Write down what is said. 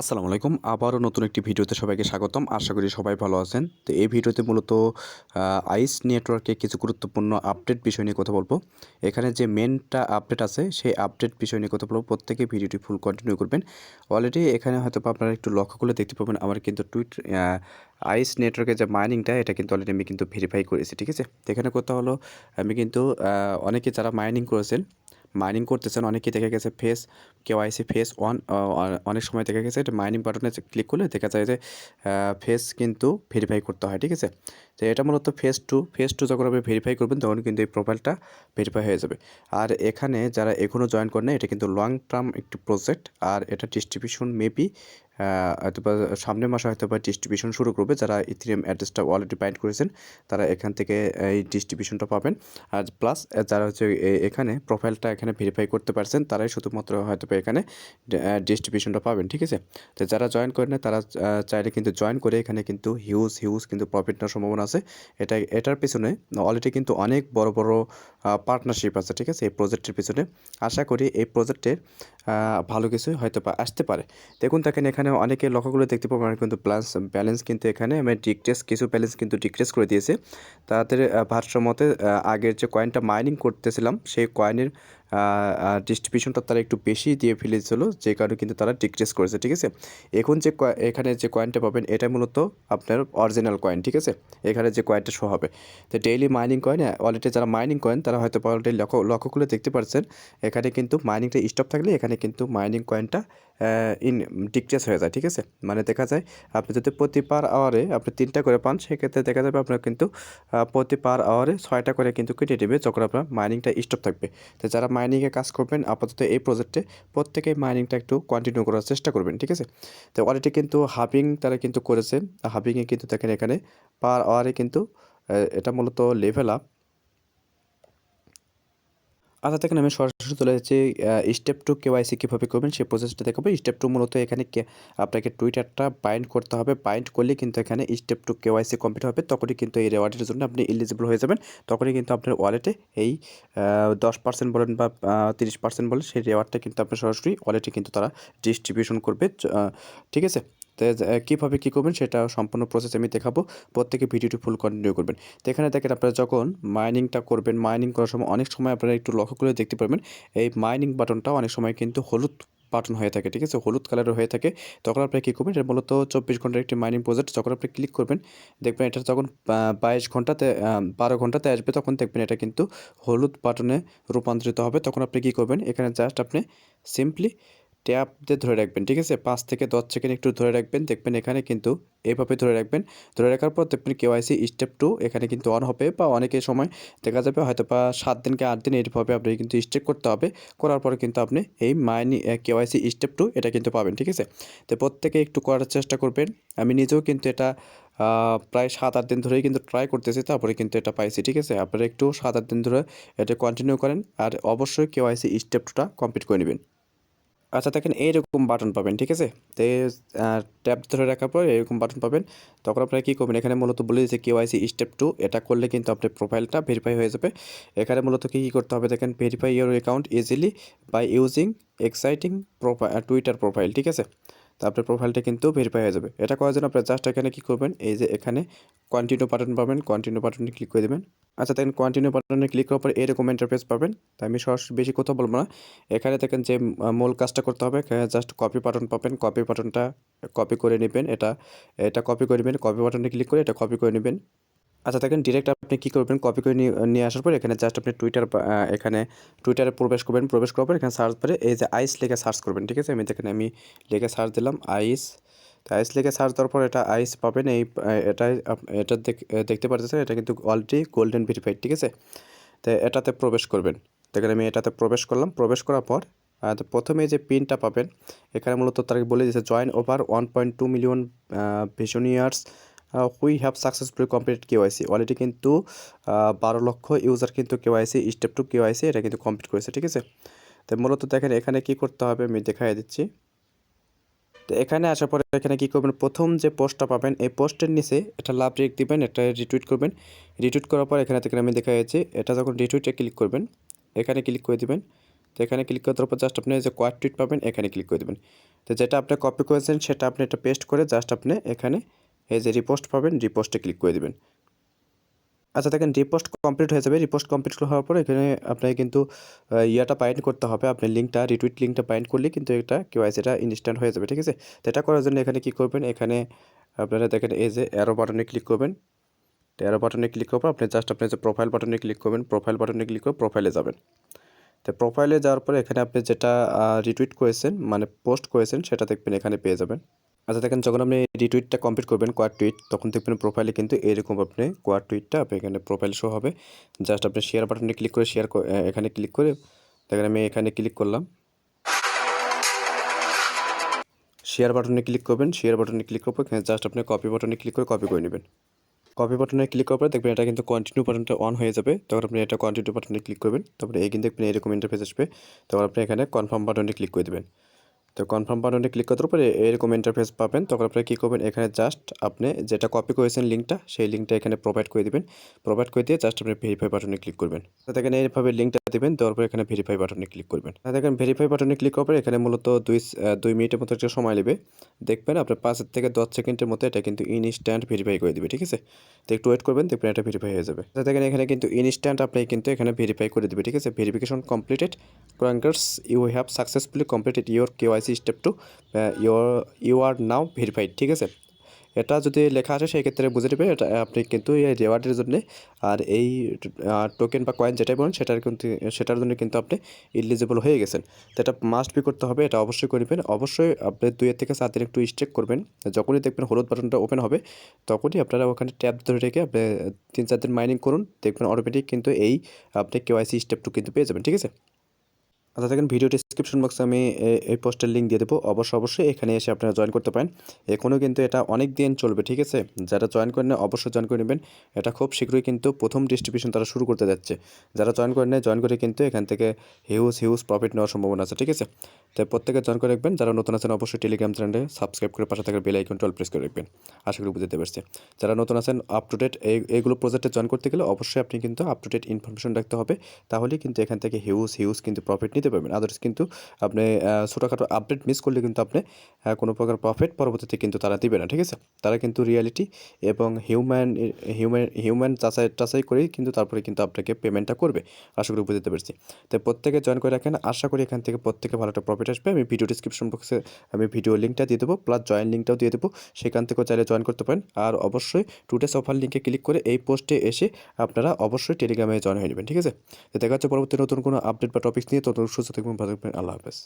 আসসালামু আলাইকুম। আবারও নতুন একটি ভিডিওতে সবাইকে স্বাগতম। আশা করি সবাই ভালো আছেন। তো এই ভিডিওতে মূলত আইস নেটওয়ার্কে কিছু গুরুত্বপূর্ণ আপডেট বিষয় নিয়ে কথা বলবো। এখানে যে মেনটা আপডেট আছে সেই আপডেট বিষয় নিয়ে কথা বলবো। প্রত্যেকে ভিডিওটি ফুল কন্টিনিউ করবেন। অলরেডি এখানে হয়তো আপনারা একটু লক্ষ্য করলে দেখতে পাবেন আমার কিন্তু আইস নেটওয়ার্কের যে মাইনিংটা এটা কিন্তু অলরেডি আমি কিন্তু ভেরিফাই করেছি, ঠিক আছে? তো এখানে কথা হলো আমি কিন্তু অনেকে যারা মাইনিং করতেছেন অনেকেই দেখা গেছে কেওয়াইসি ফেস 1 অনেক সময় দেখা গেছে এটা মাইনিং বাটনে ক্লিক করলে দেখা যায় যে ফেস কিন্তু ভেরিফাই করতে হয়, ঠিক আছে? তো এটা মূলত ফেস 2 যখন আপনি ভেরিফাই করবেন তখন কিন্তু এই প্রোফাইলটা ভেরিফাই হয়ে যাবে। আর এখানে যারা এখনও জয়েন করেন এটা কিন্তু লং টার্ম একটি প্রজেক্ট, আর এটা ডিস্ট্রিবিউশন মেবি হয়তোবা সামনের মাসে হয়তোবা ডিস্ট্রিবিউশন শুরু করবে। যারা ইথেরিয়াম অ্যাড্রেসটা অলরেডি বাইন্ড করেছেন তারা এখান থেকে এই ডিস্ট্রিবিউশনটা পাবেন। আর প্লাস যারা হচ্ছে এখানে প্রোফাইলটা এখানে ভেরিফাই করতে পারছেন তারাই শুধুমাত্র হয়তোবা এখানে ডিস্ট্রিবিউশনটা পাবেন, ঠিক আছে? তো যারা জয়েন করেন না তারা চাইলে কিন্তু জয়েন করে এখানে কিন্তু হিউজ কিন্তু প্রফিট নেওয়ার সম্ভাবনা আছে। এটার পিছনে অলরেডি কিন্তু অনেক বড় বড় পার্টনারশিপ আছে, ঠিক আছে? এই প্রজেক্টের পিছনে আশা করি এই প্রজেক্টের ভালো কিছুই হয়তো বা আসতে পারে। দেখুন দেখেন এখানে অনেকে লক্ষ্যগুলো দেখতে পাবেন কিন্তু ব্যালেন্স কিন্তু এখানে আমি কিছু ব্যালেন্স কিন্তু ডিক্রিজ করে দিয়েছে। তাদের ভারসাম্যতে আগের যে কয়েনটা মাইনিং করতেছিলাম সেই কয়েনের ডিস্ট্রিবিউশনটা তারা একটু বেশি দিয়ে ফেলেছিল, যে কারণে কিন্তু তারা ডিক্রিজ করেছে, ঠিক আছে? এখন এখানে যে কয়েনটা পাবেন এটা মূলত আপনার অরিজিনাল কয়েন, ঠিক আছে? এখানে যে কয়েনটা শো হবে তো ডেইলি মাইনিং কয়েন অলরেডি যারা মাইনিং করেন তারা হয়তো অলরেডি লক্ষ্য করে দেখতে পাচ্ছেন এখানে কিন্তু মাইনিংটা স্টপ থাকলে এখানে কিন্তু মাইনিং কয়েনটা ডিক্রিজ হয়ে যায়, ঠিক আছে? মানে দেখা যায় আপনি যদি প্রতি পার আওয়ারে আপনি 3টা করে পান সেক্ষেত্রে দেখা যাবে আপনার কিন্তু প্রতি পার আওয়ারে 6টা করে কিন্তু কেটে দেবে যখন আপনার মাইনিংটা স্টপ থাকবে। তো যারা মাইনিংয়ে কাজ করবেন আপাতত এই প্রজেক্টে প্রত্যেকেই মাইনিংটা একটু কন্টিনিউ করার চেষ্টা করবেন, ঠিক আছে? তো অলরেডি কিন্তু হাবিং তারা কিন্তু করেছে। হাবিংয়ে কিন্তু দেখেন এখানে পার আওয়ারে কিন্তু এটা মূলত লেভেল আপ। আচ্ছা দেখেন আমি সরাসরি চলে যাচ্ছি স্টেপ 2 কেওয়াইসি কীভাবে করবেন সেই প্রসেসটা দেখাবো। স্টেপ 2 মূলত এখানে আপনাকে টুইটারটা বাইন্ড করতে হবে। বাইন্ড করলে কিন্তু এখানে স্টেপ 2 কেওয়াইসি কমপ্লিট হবে, তখনই কিন্তু এই রেওয়ার্ডের জন্য আপনি এলিজিবল হয়ে যাবেন। তখনই কিন্তু আপনার ওয়ালেটে এই 10% বলেন বা 30% বলেন সেই রেওয়ার্ডটা কিন্তু আপনার সরাসরি ওয়ালেটে কিন্তু তারা ডিস্ট্রিবিউশন করবে, ঠিক আছে? তো কীভাবে কী করবেন সেটা সম্পূর্ণ প্রসেস আমি দেখাবো। প্রত্যেকে ভিডিওটি ফুল কন্টিনিউ করবেন। তো এখানে দেখেন আপনারা যখন মাইনিংটা করবেন, মাইনিং করার সময় অনেক সময় আপনারা একটু লক্ষ্য করে দেখতে পারবেন এই মাইনিং বাটনটা অনেক সময় কিন্তু হলুদ বাটন হয়ে থাকে, ঠিক আছে? হলুদ কালারের হয়ে থাকে। তখন আপনি কী করবেন, এটা মূলত 24 ঘন্টার একটি মাইনিং প্রজেক্ট। যখন আপনি ক্লিক করবেন দেখবেন এটা যখন 22 ঘন্টাতে 12 ঘন্টাতে আসবে তখন দেখবেন এটা কিন্তু হলুদ বাটনে রূপান্তরিত হবে। তখন আপনি কী করবেন, এখানে জাস্ট আপনি সিম্পলি ট্যাপ দিয়ে ধরে রাখবেন, ঠিক আছে? 5 থেকে 10 সেকেন্ড একটু ধরে রাখবেন, দেখবেন এখানে কিন্তু এভাবে ধরে রাখবেন। ধরে রাখার পর দেখবেন কেওয়াইসি স্টেপ 2 এখানে কিন্তু অন হবে, বা অনেকের সময় দেখা যাবে হয়তো বা 7 দিন কি 8 দিন এইভাবে আপনি কিন্তু স্টেপ করতে হবে। করার পরে কিন্তু আপনি এই কেওয়াইসি স্টেপ 2 এটা কিন্তু পাবেন, ঠিক আছে? তো প্রত্যেকে একটু করার চেষ্টা করবেন। আমি নিজেও কিন্তু এটা প্রায় 7-8 দিন ধরেই কিন্তু ট্রাই করতেছি, তারপরে কিন্তু এটা পাইছি, ঠিক আছে? আপনারা একটু 7-8 দিন ধরে এটা কন্টিনিউ করেন আর অবশ্যই কেওয়াইসি স্টেপ 2টা কমপ্লিট করে নেবেন। আচ্ছা দেখেন এইরকম বাটন পাবেন, ঠিক আছে? তো ট্যাব ধরে রাখার পর এরকম বাটন পাবেন। তখন আপনারা কী করবেন, এখানে মূলত বলে দিয়েছে কেওয়াইসি স্টেপ 2 এটা করলে কিন্তু আপনার প্রোফাইলটা ভেরিফাই হয়ে যাবে। এখানে মূলত কী করতে হবে দেখেন, verify your account easily by using exciting Twitter profile, ঠিক আছে? তো আপনার প্রোফাইলটা কিন্তু ভেরিফাই হয়ে যাবে। এটা করার জন্য আপনার জাস্ট এখানে কী করবেন, এই যে এখানে কন্টিনিউ বাটন পাবেন, কন্টিনিউ বাটনে ক্লিক করে দেবেন। আচ্ছা দেখেন কন্টিনিউ বাটনে ক্লিক করার পর এরকম ইন্টারফেস পাবেন। তাই আমি সরাসরি বেশি কথা বলবো না। এখানে দেখেন যে মূল কাজটা করতে হবে, জাস্ট কপি বাটন পাবেন, কপি বাটনটা কপি করে নেবেন। এটা কপি করে নেবেন, কপি বাটনে ক্লিক করে এটা কপি করে নেবেন। আচ্ছা দেখেন ডিরেক্ট আপনি কী করবেন, কপি করে নিয়ে আসার পর এখানে জাস্ট আপনি এখানে টুইটারে প্রবেশ করবেন। প্রবেশ করার পর এখানে সার্চ বারে এই যে আইস লিখে সার্চ করবেন, ঠিক আছে? আমি লিখে সার্চ দিলাম আইস। তো আইস লিখে সার্চ দেওয়ার পর এটা আইস পাবেন। এটা দেখতে পাচ্ছেন এটা কিন্তু অলরেডি গোল্ডেন ভেরিফাইড, ঠিক আছে? তো এটাতে প্রবেশ করবেন। দেখেন আমি এটাতে প্রবেশ করলাম। প্রবেশ করার পর তো প্রথমে যে পিনটা পাবেন এখানে মূলত তারা বলে দিয়েছে join over 1.2 million visionaries who have successfully complete KYC. Already কিন্তু 12 লক্ষ ইউজার কিন্তু কেওয়াইসি স্টেপ 2 কেওয়াইসি এটা কিন্তু কমপ্লিট করেছে, ঠিক আছে? তো মূলত দেখেন এখানে কি করতে হবে আমি দেখাই দিচ্ছি। তো এখানে আসার পরে এখানে কী করবেন, প্রথম যে পোস্টটা পাবেন এই পোস্টের নিচে এটা লাভ রেক দিবেন, এটা রিটুইট করবেন। রিটুইট করার পর এখানে থেকে আমি দেখা যাচ্ছে এটা যখন রিটুইটে ক্লিক করবেন এখানে ক্লিক করে দিবেন। তো এখানে ক্লিক করার পর জাস্ট আপনি এই যে কোয়াড টুইট পাবেন, এখানে ক্লিক করে দেবেন। তো যেটা আপনি কপি করেছেন সেটা আপনি এটা পেস্ট করে জাস্ট আপনি এখানে এই যে রিপোস্ট পাবেন, রিপোস্টে ক্লিক করে দেবেন। আচ্ছা দেখেন রিপোস্ট কমপ্লিট হয়ে যাবে। রিপোস্ট কমপ্লিট হওয়ার পর এখানে আপনাকে কিন্তু ইয়াটা বাইন্ড করতে হবে। আপনি লিঙ্কটা, রিটুইট লিঙ্কটা বাইন্ড করলে কিন্তু এটা কেওয়াইসিটা ইনস্ট্যান্ট হয়ে যাবে, ঠিক আছে? তো এটা করার জন্য এখানে কী করবেন, এখানে আপনারা দেখেন এই যে অ্যারো বাটনে ক্লিক করবেন। তো অ্যারো বাটনে ক্লিক করার পর আপনি জাস্ট আপনি যে প্রোফাইল বাটনে ক্লিক করবেন, প্রোফাইল বাটনে ক্লিক করে প্রোফাইলে যাবেন। তো প্রোফাইলে যাওয়ার পরে এখানে আপনি যেটা রিটুইট করেছেন মানে পোস্ট করেছেন সেটা দেখবেন এখানে পেয়ে যাবেন। আচ্ছা দেখেন যখন আপনি রিটুইটটা কমপ্লিট করবেন কোয়াড টুইট, তখন দেখবেন প্রোফাইলে কিন্তু এরকম আপনি কোয়াড টুইটটা আপনি এখানে প্রোফাইল শো হবে। জাস্ট আপনি শেয়ার বাটনে ক্লিক করে এখানে ক্লিক করে দেখেন আমি এখানে ক্লিক করলাম। শেয়ার বাটনে ক্লিক করবেন, শেয়ার বাটনে ক্লিক করবো এখানে জাস্ট আপনি কপি বাটনে ক্লিক করে কপি করে নেবেন। কপি বাটনে ক্লিক করার পরে দেখবেন এটা কিন্তু কন্টিনিউ বাটনটা অন হয়ে যাবে। তখন আপনি এটা কন্টিনিউ বাটনে ক্লিক করবেন, তারপরে এই কিন্তু দেখবেন এরকম ইন্টারফেস আসবে। তখন আপনি এখানে কনফার্ম বাটনে ক্লিক করে দেবেন। তো কনফার্ম বাটনে ক্লিক করার পরে এরকম ইন্টারফেস পাবেন। তখন আপনি কী করবেন, এখানে জাস্ট আপনি যেটা কপি করেছেন লিঙ্কটা, সেই লিঙ্কটা এখানে প্রোভাইড করে দিবেন। প্রোভাইড করে দিয়ে জাস্ট আপনি ভেরিফাই বাটনে ক্লিক করবেন। তো দেখেন এইভাবে লিঙ্কটা দেবেন, দেওয়ার পর এখানে ভেরিফাই বাটনে ক্লিক করবেন। দেখেন ভেরিফাই বাটনে ক্লিক করার পরে এখানে মূলত 2 মিনিটের মতো একটা সময় নেবে। দেখবেন আপনার 5 থেকে 10 সেকেন্ডের মধ্যে এটা কিন্তু ইনস্ট্যান্ট ভেরিফাই করে দিবে, ঠিক আছে? তো একটু ওয়েট করবেন, দেখবেন এটা ভেরিফাই হয়ে যাবে। তো দেখেন এখানে কিন্তু ইনস্ট্যান্ট আপনি কিন্তু এখানে ভেরিফাই করে দিবে, ঠিক আছে? Verification completed, congrats you have successfully completed your KYC step two you are now verified, ঠিক আছে? এটা যদি লেখা আসে সেই ক্ষেত্রে বুঝে নেবে এটা আপনি কিন্তু এই রিওয়ার্ডের জন্য আর এই টোকেন বা কয়েন যেটাই বলেন সেটার জন্য কিন্তু আপনি এলিজিবল হয়ে গেছেন। তো এটা মাস্ট বি করতে হবে, এটা অবশ্যই করবেন। অবশ্যই আপনি 2 থেকে 7 দিন একটু স্টেক করবেন। যখনই দেখবেন হলুদ বাটনটা ওপেন হবে তখনই আপনারা ওখানে ট্যাব ধরে রেখে আপনি 3-4 দিন মাইনিং করুন, দেখবেন অটোমেটিক কিন্তু এই আপনি কেওয়াইসি স্টেপ 2 কিন্তু পেয়ে যাবেন, ঠিক আছে? আচ্ছা দেখেন ভিডিও ডিসক্রিপশন বক্সে আমি এই পোস্টের লিঙ্ক দিয়ে দেবো, অবশ্যই এখানে এসে আপনারা জয়েন করতে পারেন। এখনও কিন্তু এটা অনেক দিন চলবে, ঠিক আছে? যারা জয়েন করেন অবশ্যই জয়েন করে নেবেন। এটা খুব শীঘ্রই কিন্তু প্রথম ডিস্ট্রিবিউশন তারা শুরু করতে যাচ্ছে। যারা জয়েন করে নেয় জয়েন করে কিন্তু এখান থেকে হিউজ প্রফিট নেওয়ার সম্ভাবনা আছে, ঠিক আছে? তাই প্রত্যেকে জয়েন করে রাখবেন। যারা নতুন আছেন অবশ্যই টেলিগ্রাম চ্যানেলে সাবস্ক্রাইব করে পাশে থাকা বেল আইকনটা অল প্রেস করে রাখবেন। আশা করি বুঝতে পারছি। যারা নতুন আছেন আপ টু ডেট এইগুলো প্রজেক্টে জয়েন করতে গেলে অবশ্যই আপনি কিন্তু আপ টু ডেট ইনফরমেশন রাখতে হবে। তাহলেই কিন্তু এখান থেকে হিউজ কিন্তু প্রফিট নিতে পারবেন। আদার্স কিন্তু আপনি ছোটোখাটো আপডেট মিস করলে কিন্তু আপনি কোনো প্রকার প্রফিট পরবর্তীতে কিন্তু তারা দিবে না, ঠিক আছে? তারা কিন্তু রিয়ালিটি এবং হিউম্যান যাচাই করেই কিন্তু তারপরে কিন্তু আপনাকে পেমেন্টটা করবে। আশা করি বুঝতে পারছি। তাই প্রত্যেকে জয়েন করে রাখেন। আশা করি এখান থেকে প্রত্যেকে ভালো একটা প্রফিট আসবে। আমি ভিডিও ডিসক্রিপশন বক্সে আমি ভিডিও লিঙ্কটা দিয়ে দেবো, প্লাস জয়েন লিঙ্কটাও দিয়ে দেবো। সেখান থেকেও চাইলে জয়েন করতে পারেন। আর অবশ্যই টুডেস অফার লিঙ্কে ক্লিক করে এই পোস্টে এসে আপনারা অবশ্যই টেলিগ্রামে জয়েন হয়ে নেবেন, ঠিক আছে? তো দেখা হচ্ছে পরবর্তী নতুন কোনো আপডেট বা টপিকস নিয়ে। ততক্ষণ সুস্থ থাকবেন, ভালো থাকবেন। আল্লাহ হাফেজ।